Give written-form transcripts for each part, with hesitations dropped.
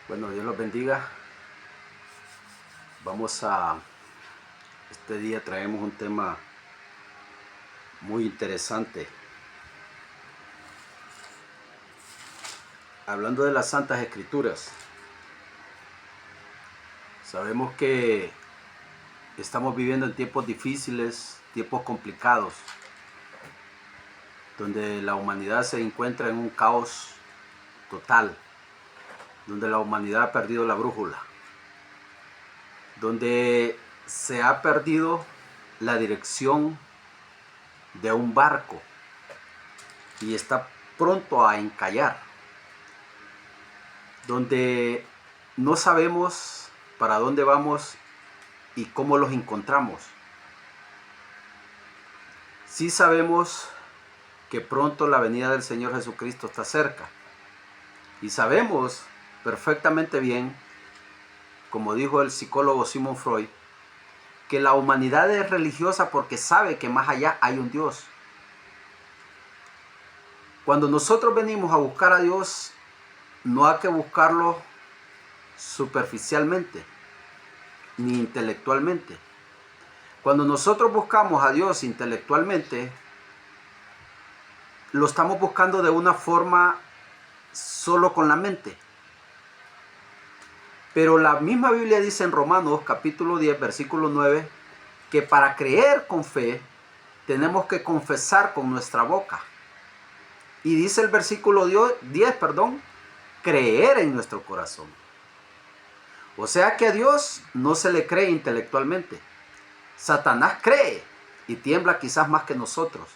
Bueno, Dios los bendiga. Este día traemos un tema muy interesante. Hablando de las Santas Escrituras, sabemos que estamos viviendo en tiempos difíciles, tiempos complicados, donde la humanidad se encuentra en un caos total, donde la humanidad ha perdido la brújula, donde se ha perdido la dirección de un barco y está pronto a encallar, donde no sabemos para dónde vamos y cómo los encontramos. Sí sabemos que pronto la venida del Señor Jesucristo está cerca. Y sabemos perfectamente bien, como dijo el psicólogo Sigmund Freud, que la humanidad es religiosa porque sabe que más allá hay un Dios. Cuando nosotros venimos a buscar a Dios, no hay que buscarlo superficialmente ni intelectualmente. Cuando nosotros buscamos a Dios intelectualmente, lo estamos buscando de una forma solo con la mente. Pero la misma Biblia dice en Romanos capítulo 10, versículo 9, que para creer con fe tenemos que confesar con nuestra boca. Y dice el versículo 10, creer en nuestro corazón. O sea que a Dios no se le cree intelectualmente. Satanás cree y tiembla quizás más que nosotros,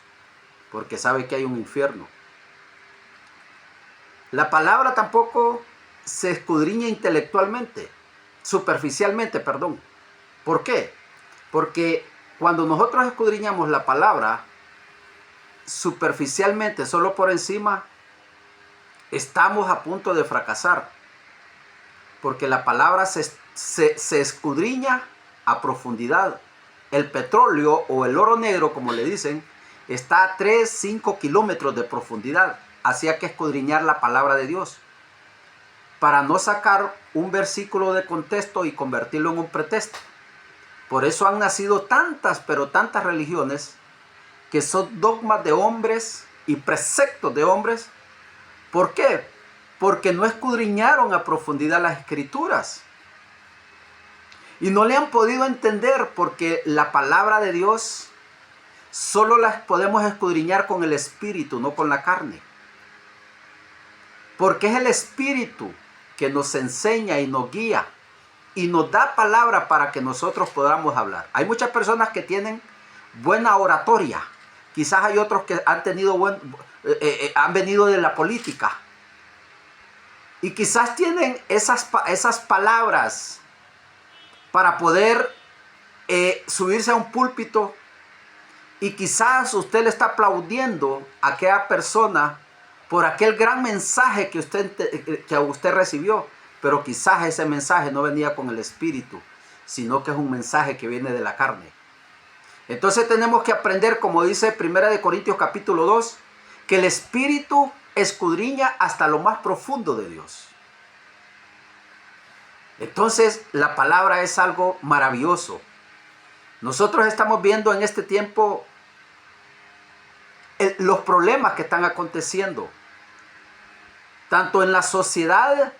porque sabe que hay un infierno. La palabra tampoco se escudriña intelectualmente, superficialmente, perdón. ¿Por qué? Porque cuando nosotros escudriñamos la palabra superficialmente, solo por encima, estamos a punto de fracasar. Porque la palabra se escudriña a profundidad. El petróleo o el oro negro, como le dicen, está a 3, 5 kilómetros de profundidad. Así hay que escudriñar la palabra de Dios, para no sacar un versículo de contexto y convertirlo en un pretexto. Por eso han nacido tantas, pero tantas religiones que son dogmas de hombres y preceptos de hombres. ¿Por qué? Porque no escudriñaron a profundidad las escrituras. Y no le han podido entender, porque la palabra de Dios solo las podemos escudriñar con el Espíritu, no con la carne. Porque es el Espíritu que nos enseña y nos guía y nos da palabra para que nosotros podamos hablar. Hay muchas personas que tienen buena oratoria. Quizás hay otros que han tenido han venido de la política. Y quizás tienen esas palabras para poder subirse a un púlpito, y quizás usted le está aplaudiendo a aquella persona por aquel gran mensaje que usted recibió, pero quizás ese mensaje no venía con el Espíritu, sino que es un mensaje que viene de la carne. Entonces tenemos que aprender, como dice 1 Corintios capítulo 2, que el Espíritu escudriña hasta lo más profundo de Dios. Entonces la palabra es algo maravilloso. Nosotros estamos viendo en este tiempo los problemas que están aconteciendo, tanto en la sociedad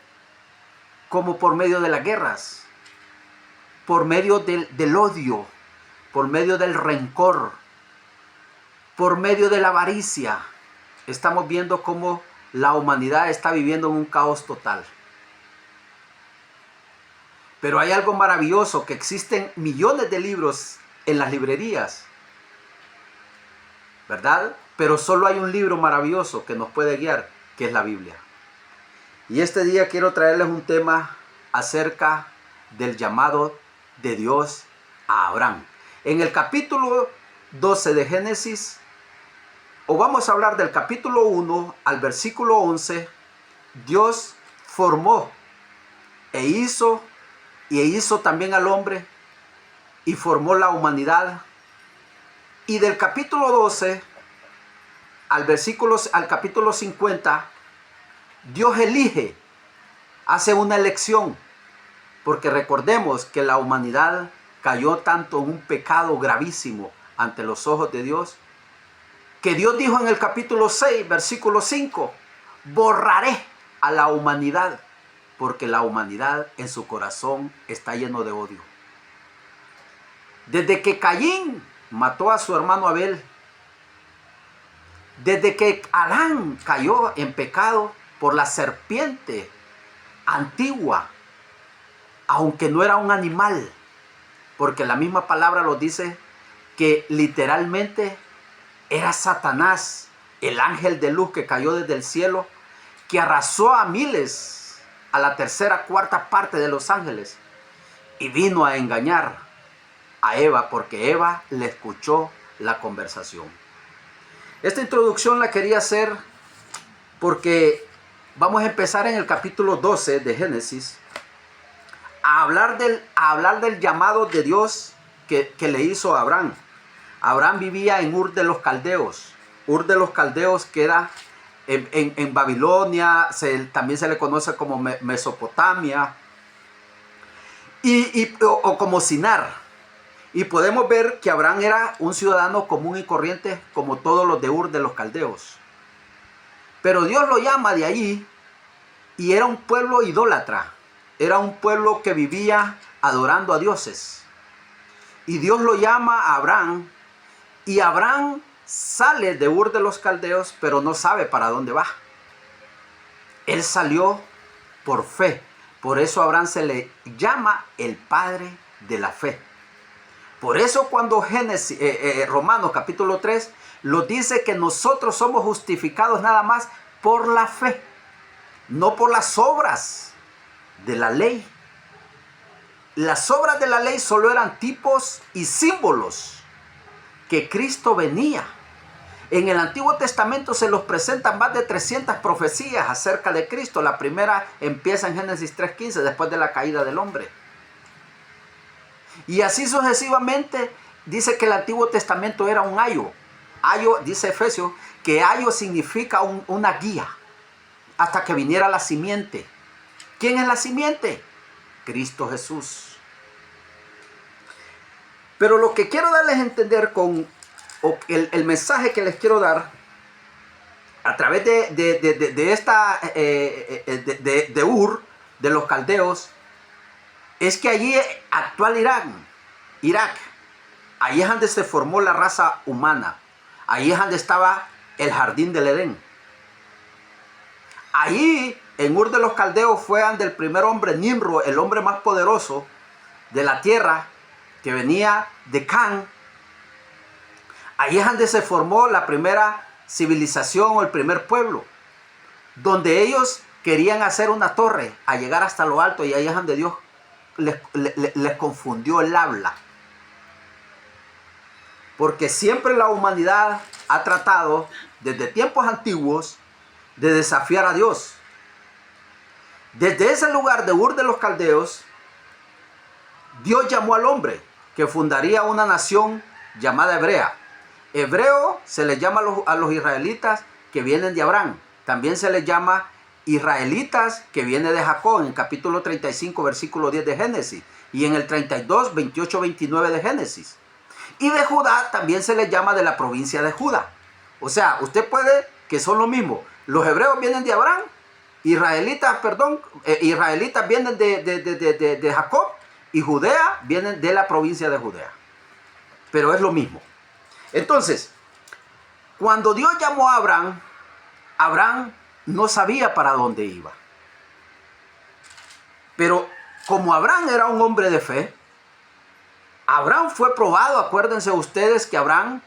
como por medio de las guerras, por medio del odio, por medio del rencor, por medio de la avaricia. Estamos viendo cómo la humanidad está viviendo en un caos total. Pero hay algo maravilloso, que existen millones de libros en las librerías, ¿verdad? Pero solo hay un libro maravilloso que nos puede guiar, que es la Biblia. Y este día quiero traerles un tema acerca del llamado de Dios a Abraham. En el capítulo 12 de Génesis, o vamos a hablar del capítulo 1 al versículo 11, Dios formó e hizo también al hombre y formó la humanidad. Y del capítulo 12 al capítulo 50, Dios elige hace una elección, porque recordemos que la humanidad cayó tanto en un pecado gravísimo ante los ojos de Dios, que Dios dijo en el capítulo 6, versículo 5, borraré a la humanidad, porque la humanidad en su corazón está lleno de odio. Desde que Caín mató a su hermano Abel, desde que Adán cayó en pecado por la serpiente antigua, aunque no era un animal, porque la misma palabra lo dice que literalmente era Satanás, el ángel de luz que cayó desde el cielo, que arrasó a miles, a la tercera, cuarta parte de los ángeles, y vino a engañar a Eva, porque Eva le escuchó la conversación. Esta introducción la quería hacer porque vamos a empezar en el capítulo 12 de Génesis a hablar del llamado de Dios que le hizo a Abraham. Abraham vivía en Ur de los Caldeos. Ur de los Caldeos queda en Babilonia, también se le conoce como Mesopotamia, o como Sinar. Y podemos ver que Abraham era un ciudadano común y corriente como todos los de Ur de los Caldeos. Pero Dios lo llama de allí y era un pueblo idólatra. Era un pueblo que vivía adorando a dioses. Y Dios lo llama a Abraham, y Abraham sale de Ur de los Caldeos, pero no sabe para dónde va. Él salió por fe. Por eso a Abraham se le llama el padre de la fe. Por eso cuando Romanos capítulo 3 lo dice que nosotros somos justificados nada más por la fe, no por las obras de la ley. Las obras de la ley solo eran tipos y símbolos que Cristo venía. En el Antiguo Testamento se nos presentan más de 300 profecías acerca de Cristo. La primera empieza en Génesis 3:15, después de la caída del hombre. Y así sucesivamente dice que el Antiguo Testamento era un ayo. Ayo, dice Efesios, que ayo significa una guía hasta que viniera la simiente. ¿Quién es la simiente? Cristo Jesús. Pero lo que quiero darles a entender el mensaje que les quiero dar a través de Ur, de los caldeos, es que allí, actual Irak, ahí es donde se formó la raza humana. Ahí es donde estaba el jardín del Edén. Allí, en Ur de los Caldeos, fue donde el primer hombre, Nimrod, el hombre más poderoso de la tierra, que venía de Can. Ahí es donde se formó la primera civilización o el primer pueblo, donde ellos querían hacer una torre a llegar hasta lo alto, y ahí es donde Dios les confundió el habla. Porque siempre la humanidad ha tratado, desde tiempos antiguos, de desafiar a Dios. Desde ese lugar de Ur de los Caldeos, Dios llamó al hombre que fundaría una nación llamada hebrea. Hebreo se les llama a los israelitas que vienen de Abraham. También se les llama israelitas que viene de Jacob, en el capítulo 35, versículo 10 de Génesis, y en el 32, 28, 29 de Génesis. Y de Judá también se les llama de la provincia de Judá. O sea, usted puede que son lo mismo. Los hebreos vienen de Abraham, israelitas vienen de Jacob, y Judea vienen de la provincia de Judea. Pero es lo mismo. Entonces, cuando Dios llamó a Abraham, Abraham no sabía para dónde iba. Pero como Abraham era un hombre de fe, Abraham fue probado. Acuérdense ustedes que Abraham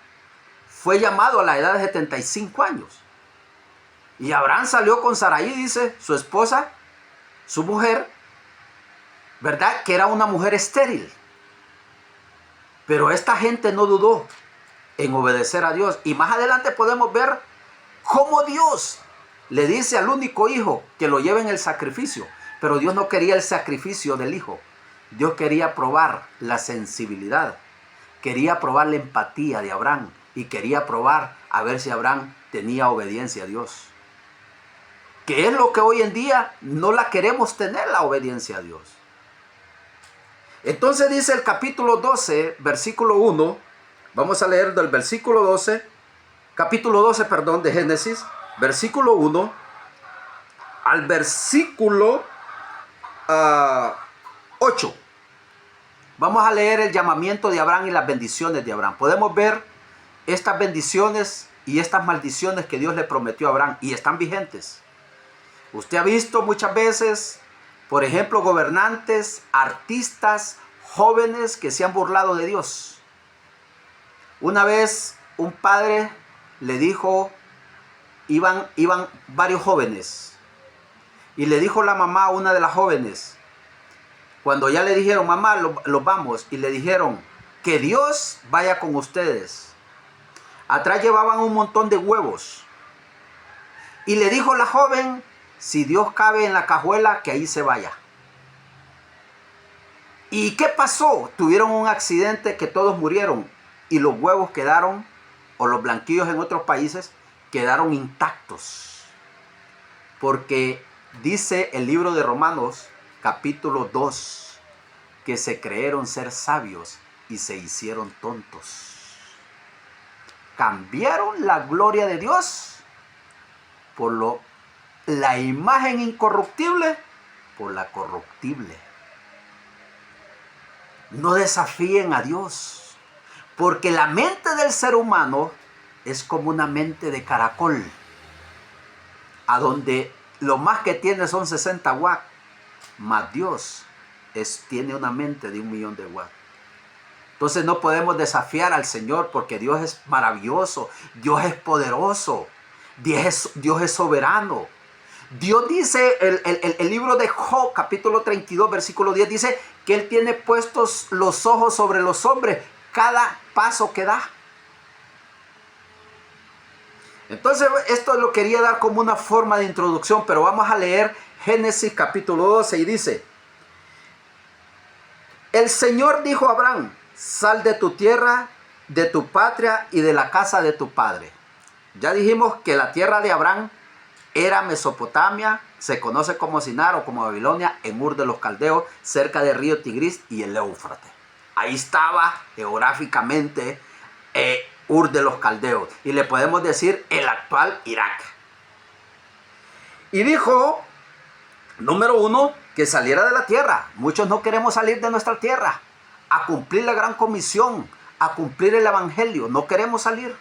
fue llamado a la edad de 75 años. Y Abraham salió con Sarai, dice, su esposa, su mujer, ¿verdad? Que era una mujer estéril. Pero esta gente no dudó en obedecer a Dios. Y más adelante podemos ver cómo Dios le dice al único hijo que lo lleve en el sacrificio. Pero Dios no quería el sacrificio del hijo. Dios quería probar la sensibilidad. Quería probar la empatía de Abraham. Y quería probar a ver si Abraham tenía obediencia a Dios. que es lo que hoy en día no la queremos tener, la obediencia a Dios. Entonces dice el capítulo 12, versículo 1, vamos a leer del versículo 12, capítulo 12, perdón, de Génesis, versículo 1 al versículo 8. Vamos a leer el llamamiento de Abraham y las bendiciones de Abraham. Podemos ver estas bendiciones y estas maldiciones que Dios le prometió a Abraham y están vigentes. Usted ha visto muchas veces, por ejemplo, gobernantes, artistas, jóvenes que se han burlado de Dios. Una vez un padre le dijo, iban varios jóvenes, y le dijo la mamá a una de las jóvenes, cuando ya le dijeron, mamá, los vamos, y le dijeron, que Dios vaya con ustedes. Atrás llevaban un montón de huevos. Y le dijo la joven, si Dios cabe en la cajuela, que ahí se vaya. ¿Y qué pasó? Tuvieron un accidente que todos murieron. Y los huevos quedaron, o los blanquillos en otros países, quedaron intactos. Porque dice el libro de Romanos, capítulo 2, que se creyeron ser sabios y se hicieron tontos. Cambiaron la gloria de Dios por la imagen incorruptible por la corruptible. No desafíen a Dios, porque la mente del ser humano es como una mente de caracol, a donde lo más que tiene son 60 watts, más Dios tiene una mente de 1.000.000 de watts. Entonces no podemos desafiar al Señor, porque Dios es maravilloso, Dios es poderoso, Dios es soberano. Dios dice, el libro de Job, capítulo 32, versículo 10, dice que Él tiene puestos los ojos sobre los hombres, cada paso que da. Entonces esto lo quería dar como una forma de introducción, pero vamos a leer Génesis capítulo 12 y dice, el Señor dijo a Abraham, sal de tu tierra, de tu patria y de la casa de tu padre. Ya dijimos que la tierra de Abraham era Mesopotamia, se conoce como Sinar o como Babilonia, en Ur de los Caldeos, cerca del río Tigris y el Éufrates. Ahí estaba geográficamente Ur de los Caldeos, y le podemos decir el actual Irak. Y dijo, número 1, que saliera de la tierra. Muchos no queremos salir de nuestra tierra a cumplir la gran comisión, a cumplir el evangelio. No queremos salir.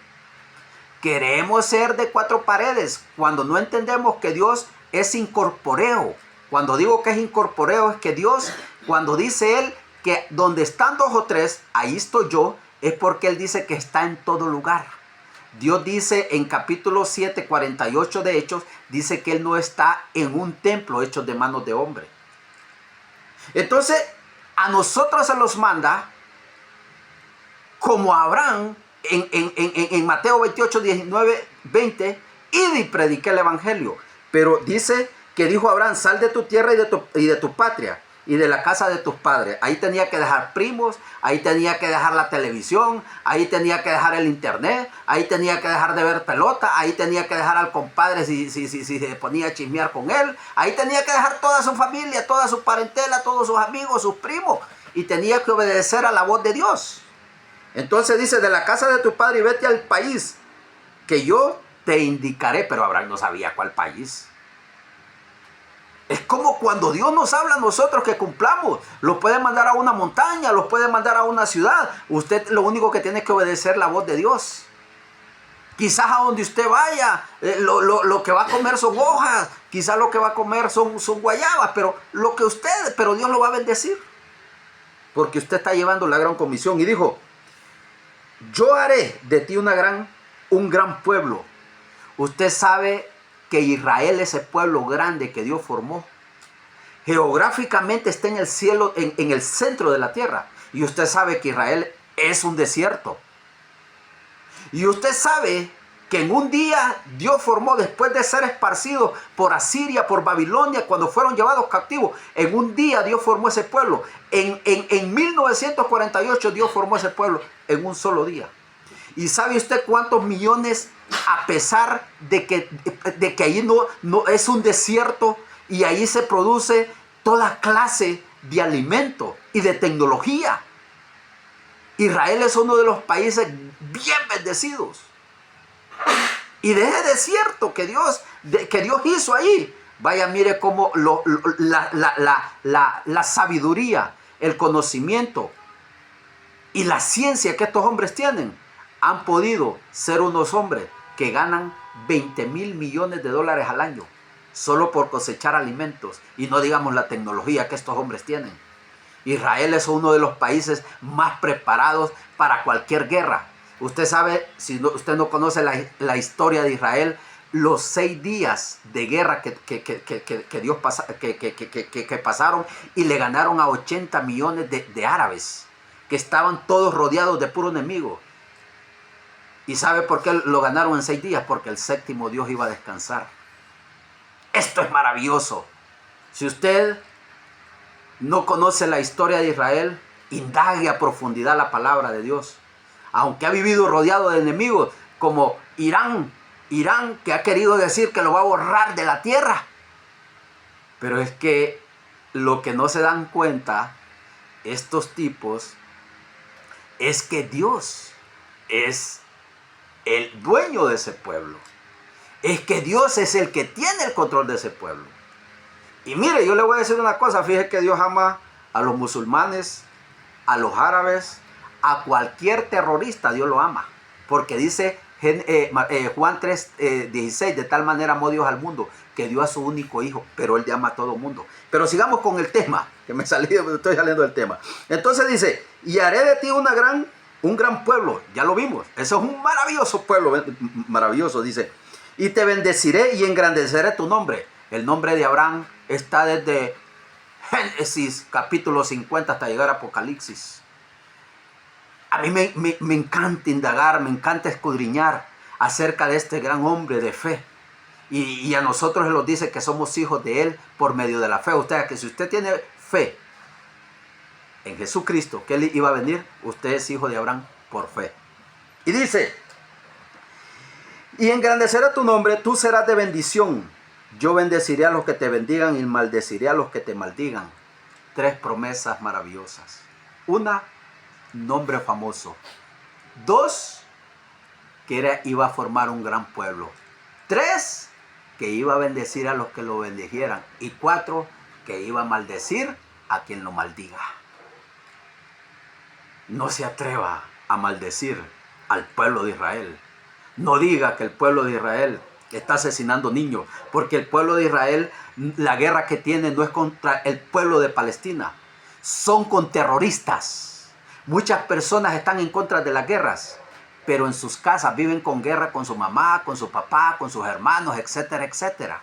Queremos ser de 4 paredes cuando no entendemos que Dios es incorpóreo. Cuando digo que es incorpóreo, es que Dios, cuando dice Él que donde están 2 o 3, ahí estoy yo, es porque Él dice que está en todo lugar. Dios dice en capítulo 7, 48 de Hechos, dice que Él no está en un templo hecho de manos de hombre. Entonces, a nosotros se nos manda, como a Abraham, en Mateo 28, 19, 20, id y prediqué el evangelio. Pero dice que dijo Abraham, sal de tu tierra y de tu patria y de la casa de tus padres. Ahí tenía que dejar primos, ahí tenía que dejar la televisión, ahí tenía que dejar el internet, ahí tenía que dejar de ver pelota, ahí tenía que dejar al compadre si se ponía a chismear con él, ahí tenía que dejar toda su familia, toda su parentela, todos sus amigos, sus primos, y tenía que obedecer a la voz de Dios. Entonces dice, de la casa de tu padre y vete al país que yo te indicaré. Pero Abraham no sabía cuál país. Es como cuando Dios nos habla a nosotros que cumplamos. Los puede mandar a una montaña, los puede mandar a una ciudad. Usted lo único que tiene que obedecer la voz de Dios. Quizás a donde usted vaya, lo que va a comer son hojas. Quizás lo que va a comer son guayabas. Pero Dios lo va a bendecir. Porque usted está llevando la gran comisión. Y dijo, yo haré de ti un gran pueblo. Usted sabe que Israel, ese pueblo grande que Dios formó, geográficamente está en el cielo, en el centro de la tierra. Y usted sabe que Israel es un desierto. Y usted sabe que en un día Dios formó, después de ser esparcidos por Asiria, por Babilonia, cuando fueron llevados cautivos, en un día Dios formó ese pueblo. En 1948 Dios formó ese pueblo en un solo día. ¿Y sabe usted cuántos millones a pesar de que ahí no es un desierto y ahí se produce toda clase de alimento y de tecnología. Israel es uno de los países bien bendecidos. Y de ese desierto que Dios hizo ahí, vaya, mire cómo la sabiduría, el conocimiento y la ciencia que estos hombres tienen, han podido ser unos hombres que ganan 20,000 millones de dólares al año solo por cosechar alimentos, y no digamos la tecnología que estos hombres tienen. Israel es uno de los países más preparados para cualquier guerra. Usted sabe, si usted no conoce la historia de Israel, los 6 días de guerra que pasaron, y le ganaron a 80 millones de árabes que estaban todos rodeados de puro enemigo. ¿Y sabe por qué lo ganaron en 6 días? Porque el séptimo Dios iba a descansar. Esto es maravilloso. Si usted no conoce la historia de Israel, indague a profundidad la palabra de Dios. Aunque ha vivido rodeado de enemigos como Irán, que ha querido decir que lo va a borrar de la tierra. Pero es que lo que no se dan cuenta estos tipos es que Dios es el dueño de ese pueblo. Es que Dios es el que tiene el control de ese pueblo. Y mire, yo le voy a decir una cosa. Fíjese que Dios ama a los musulmanes, a los árabes, a cualquier terrorista. Dios lo ama. Porque dice Juan 3:16, de tal manera amó Dios al mundo, que dio a su único hijo. Pero Él ama a todo mundo. Pero sigamos con el tema, que estoy saliendo del tema. Entonces dice, y haré de ti un gran pueblo. Ya lo vimos. Eso es un maravilloso pueblo. Maravilloso, dice. Y te bendeciré y engrandeceré tu nombre. El nombre de Abraham está desde Génesis capítulo 50 hasta llegar a Apocalipsis. A mí me encanta indagar, me encanta escudriñar acerca de este gran hombre de fe. Y a nosotros Él nos dice que somos hijos de Él por medio de la fe. Usted, que si usted tiene fe en Jesucristo, que Él iba a venir, usted es hijo de Abraham por fe. Y dice, y engrandeceré tu nombre, tú serás de bendición. Yo bendeciré a los que te bendigan y maldeciré a los que te maldigan. 3 promesas maravillosas. 1, nombre famoso. 2, que iba a formar un gran pueblo. 3, que iba a bendecir a los que lo bendijeran. Y 4, que iba a maldecir a quien lo maldiga. No se atreva a maldecir al pueblo de Israel. No diga que el pueblo de Israel está asesinando niños, porque el pueblo de Israel, la guerra que tiene no es contra el pueblo de Palestina, son con terroristas. Muchas personas están en contra de las guerras, pero en sus casas viven con guerra con su mamá, con su papá, con sus hermanos, etcétera, etcétera.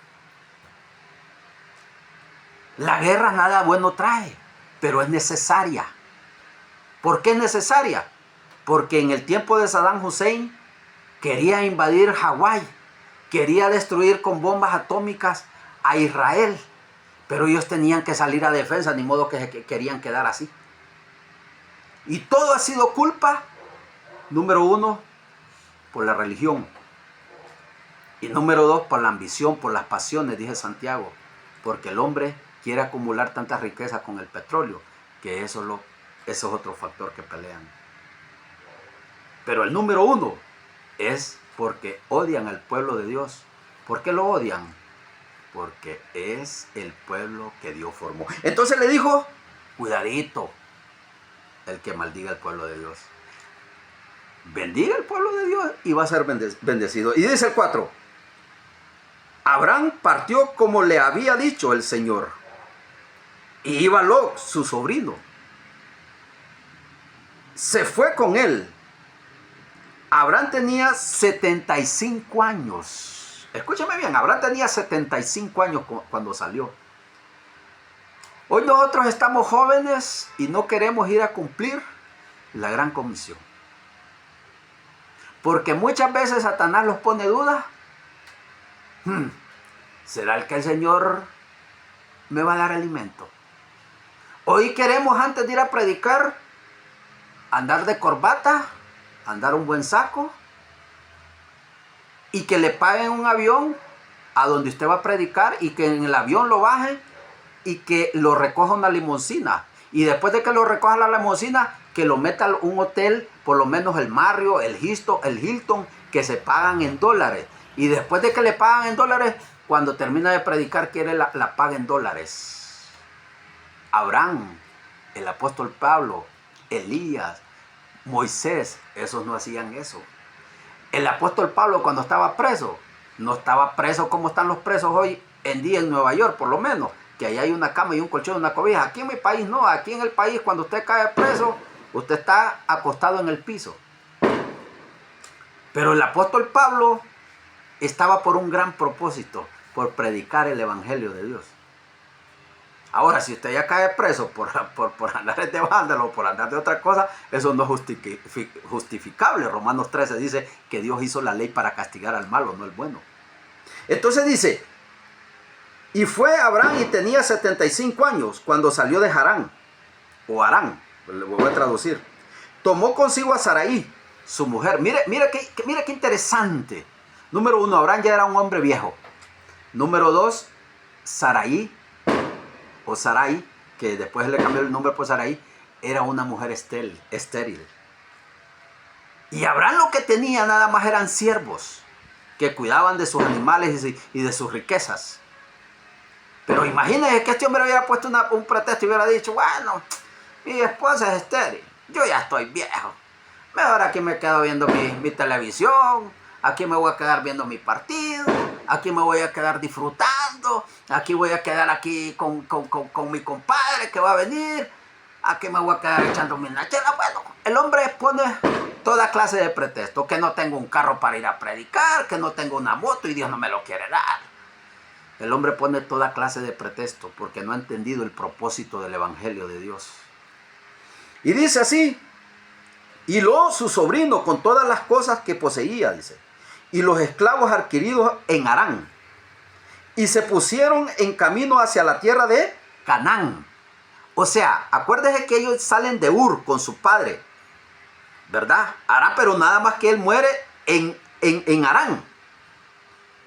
La guerra nada bueno trae, pero es necesaria. ¿Por qué es necesaria? Porque en el tiempo de Saddam Hussein quería invadir Hawái, quería destruir con bombas atómicas a Israel, pero ellos tenían que salir a defensa, ni modo que querían quedar así. Y todo ha sido culpa, número 1, por la religión. Y número 2, por la ambición, por las pasiones, dice Santiago. Porque el hombre quiere acumular tanta riqueza con el petróleo, que eso es otro factor que pelean. Pero el número 1 es porque odian al pueblo de Dios. ¿Por qué lo odian? Porque es el pueblo que Dios formó. Entonces le dijo, cuidadito el que maldiga al pueblo de Dios. Bendiga al pueblo de Dios y va a ser bendecido. Y dice el 4, Abraham partió como le había dicho el Señor. Y iba Lot, su sobrino. Se fue con él. Abraham tenía 75 años. Escúchame bien, Abraham tenía 75 años cuando salió. Hoy nosotros estamos jóvenes y no queremos ir a cumplir la gran comisión. Porque muchas veces Satanás los pone duda. ¿Será el que el Señor me va a dar alimento? Hoy queremos, antes de ir a predicar, andar de corbata, andar un buen saco. y que le paguen un avión a donde usted va a predicar y que en el avión lo bajen y que lo recoja una limusina. Y después de que lo recoja la limusina, que lo meta a un hotel, por lo menos el Marriott, el Hilton, que se pagan en dólares. Y después de que le pagan en dólares, cuando termina de predicar, quiere la paga en dólares. Abraham, el apóstol Pablo, Elías, Moisés, esos no hacían eso. El apóstol Pablo, cuando estaba preso, no estaba preso como están los presos hoy en día en Nueva York, por lo menos, que ahí hay una cama y un colchón y una cobija. Aquí en mi país no, aquí en el país cuando usted cae preso, usted está acostado en el piso. Pero el apóstol Pablo estaba por un gran propósito, por predicar el evangelio de Dios. Ahora, si usted ya cae preso por andar de vándalo o por andar de otra cosa, eso no es justificable. Romanos 13 dice que Dios hizo la ley para castigar al malo, no al bueno. Entonces dice, y fue Abraham y tenía 75 años cuando salió de Harán, o Harán, le voy a traducir. Tomó consigo a Sarai, su mujer. Mire qué interesante. Número 1, Abraham ya era un hombre viejo. Número 2, Sarai, o Sarai, que después le cambió el nombre por Sarai, era una mujer estéril. Y Abraham lo que tenía nada más eran siervos que cuidaban de sus animales y de sus riquezas. Pero imagínense que este hombre hubiera puesto un pretexto y hubiera dicho, bueno, mi esposa es estéril, yo ya estoy viejo, mejor aquí me quedo viendo mi televisión, aquí me voy a quedar viendo mi partido, aquí me voy a quedar disfrutando, aquí voy a quedar aquí con mi compadre que va a venir, aquí me voy a quedar echándome una chela. Bueno, el hombre pone toda clase de pretextos, que no tengo un carro para ir a predicar, que no tengo una moto y Dios no me lo quiere dar. El hombre pone toda clase de pretextos porque no ha entendido el propósito del evangelio de Dios. Y dice así, y Lot, su sobrino, con todas las cosas que poseía, dice, y los esclavos adquiridos en Harán, y se pusieron en camino hacia la tierra de Canaán. O sea, acuérdese que ellos salen de Ur con su padre, ¿verdad? Harán, pero nada más que él muere en Harán.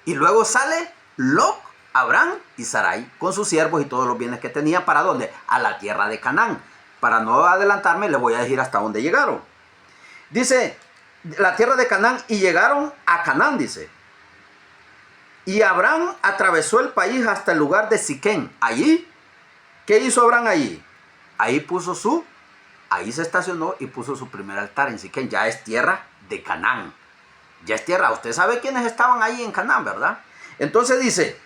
Y luego sale Lot, Abraham y Sarai con sus siervos y todos los bienes que tenían. ¿Para dónde? A la tierra de Canaán. Para no adelantarme, les voy a decir hasta dónde llegaron. Dice, la tierra de Canaán, y llegaron a Canaán, dice. Y Abraham atravesó el país hasta el lugar de Siquén. Allí, ¿qué hizo Abraham allí? Ahí se estacionó y puso su primer altar en Siquén. Ya es tierra de Canaán. Ya es tierra. Usted sabe quiénes estaban ahí en Canaán, ¿verdad? Entonces dice,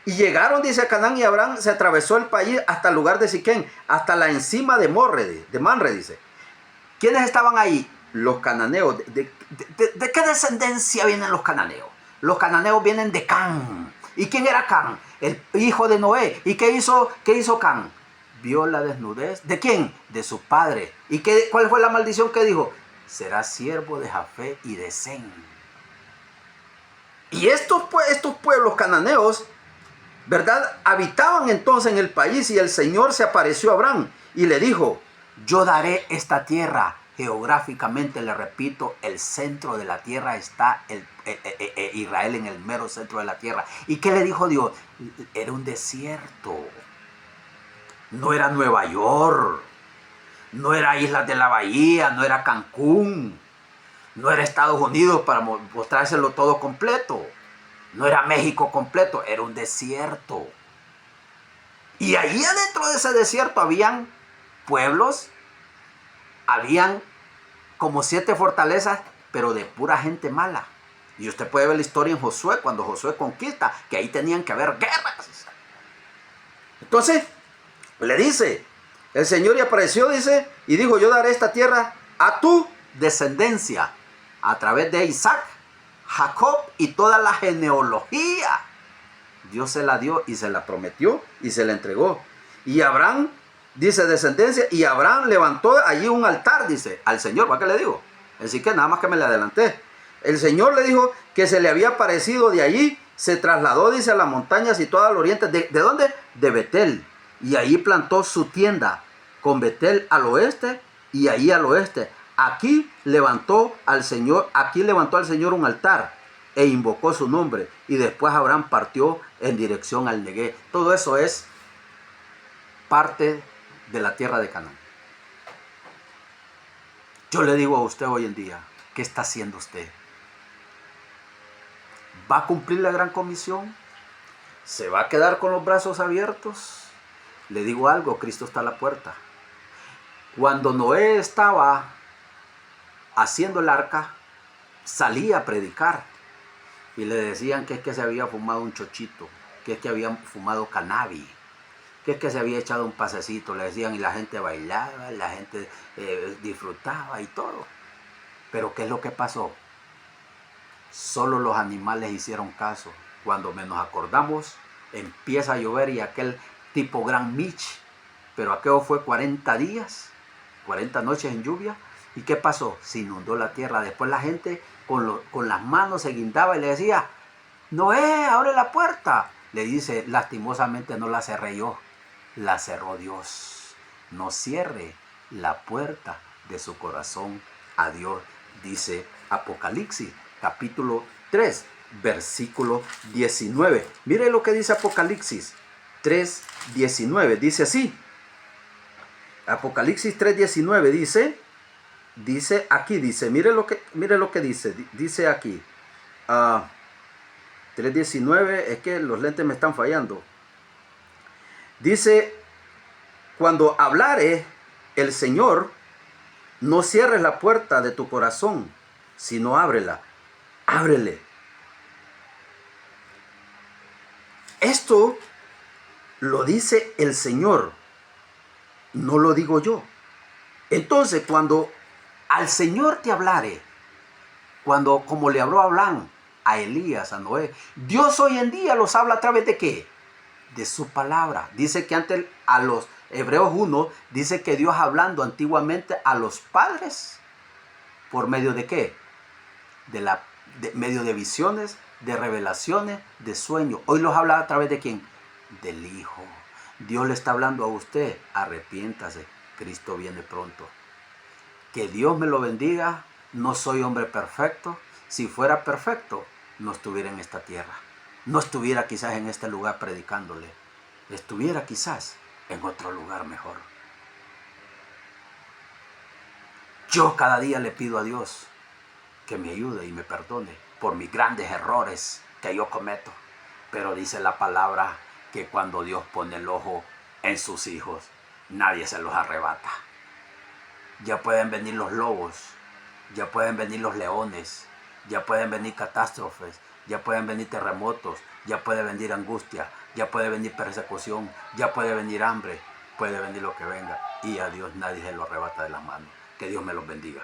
y llegaron, dice, a Canaán, y Abraham se atravesó el país hasta el lugar de Siquén, hasta la encima de Manre, dice. ¿Quiénes estaban ahí? Los cananeos. ¿De qué descendencia vienen los cananeos? Los cananeos vienen de Can. ¿Y quién era Can? El hijo de Noé. ¿Y qué hizo Can? Vio la desnudez. ¿De quién? De su padre. ¿Y cuál fue la maldición que dijo? Será siervo de Jafé y de Sem. Y estos pueblos cananeos, ¿verdad?, habitaban entonces en el país, y el Señor se apareció a Abraham y le dijo, yo daré esta tierra. Geográficamente, le repito, el centro de la tierra está Israel, en el mero centro de la tierra. ¿Y qué le dijo Dios? Era un desierto. No era Nueva York, no era Islas de la Bahía, no era Cancún, no era Estados Unidos para mostrárselo todo completo, no era México completo, era un desierto. Y ahí adentro de ese desierto habían pueblos, habían como 7 fortalezas, pero de pura gente mala. Y usted puede ver la historia en Josué, cuando Josué conquista, que ahí tenían que haber guerras. Entonces, le dice, el Señor le apareció, dice, y dijo, yo daré esta tierra a tu descendencia, a través de Isaac, Jacob y toda la genealogía. Dios se la dio y se la prometió y se la entregó. Y Abraham, dice, descendencia, y Abraham levantó allí un altar, dice, al Señor. ¿Para qué le digo? Así que nada más que me le adelanté. El Señor le dijo que se le había aparecido de allí, se trasladó, dice, a las montañas y todo al oriente. ¿De dónde? De Betel. Y ahí plantó su tienda, con Betel al oeste y ahí al oeste. Aquí levantó al Señor un altar. e invocó su nombre. Y después Abraham partió en dirección al Negué. Todo eso es parte de la tierra de Canaán. Yo le digo a usted hoy en día, ¿qué está haciendo usted? ¿Va a cumplir la gran comisión? ¿Se va a quedar con los brazos abiertos? Le digo algo, Cristo está a la puerta. Cuando Noé estaba haciendo el arca, salía a predicar y le decían que es que se había fumado un chochito, que es que había fumado cannabis, que es que se había echado un pasecito, le decían, y la gente bailaba, la gente disfrutaba y todo. Pero ¿qué es lo que pasó? Solo los animales hicieron caso. Cuando menos acordamos, empieza a llover y aquel tipo gran Mitch, pero aquello fue 40 días, 40 noches en lluvia. ¿Y qué pasó? Se inundó la tierra. Después la gente con las manos se guindaba y le decía, Noé, abre la puerta. Le dice, lastimosamente no la cerré yo, la cerró Dios. No cierre la puerta de su corazón a Dios, dice Apocalipsis, capítulo 3, versículo 19. Mire lo que dice Apocalipsis 3, 19. Dice así. Apocalipsis 3, 19 dice aquí, mire lo que dice aquí. 3:19, es que los lentes me están fallando. Dice, cuando hablare el Señor, no cierres la puerta de tu corazón, sino ábrela. Ábrele. Esto lo dice el Señor, no lo digo yo. Entonces, cuando al Señor te hablare, cuando como le habló a Abraham, a Elías, a Noé, Dios hoy en día los habla a través de ¿qué? De su palabra. Dice que antes a los Hebreos 1, dice que Dios hablando antiguamente a los padres, ¿por medio de qué? Medio de visiones, de revelaciones, de sueños. Hoy los habla a través de ¿quién? Del Hijo. Dios le está hablando a usted, arrepiéntase, Cristo viene pronto. Que Dios me lo bendiga, no soy hombre perfecto. Si fuera perfecto, no estuviera en esta tierra. No estuviera quizás en este lugar predicándole. Estuviera quizás en otro lugar mejor. Yo cada día le pido a Dios que me ayude y me perdone por mis grandes errores que yo cometo. Pero dice la palabra que cuando Dios pone el ojo en sus hijos, nadie se los arrebata. Ya pueden venir los lobos, ya pueden venir los leones, ya pueden venir catástrofes, ya pueden venir terremotos, ya puede venir angustia, ya puede venir persecución, ya puede venir hambre, puede venir lo que venga. Y a Dios nadie se lo arrebata de las manos. Que Dios me los bendiga.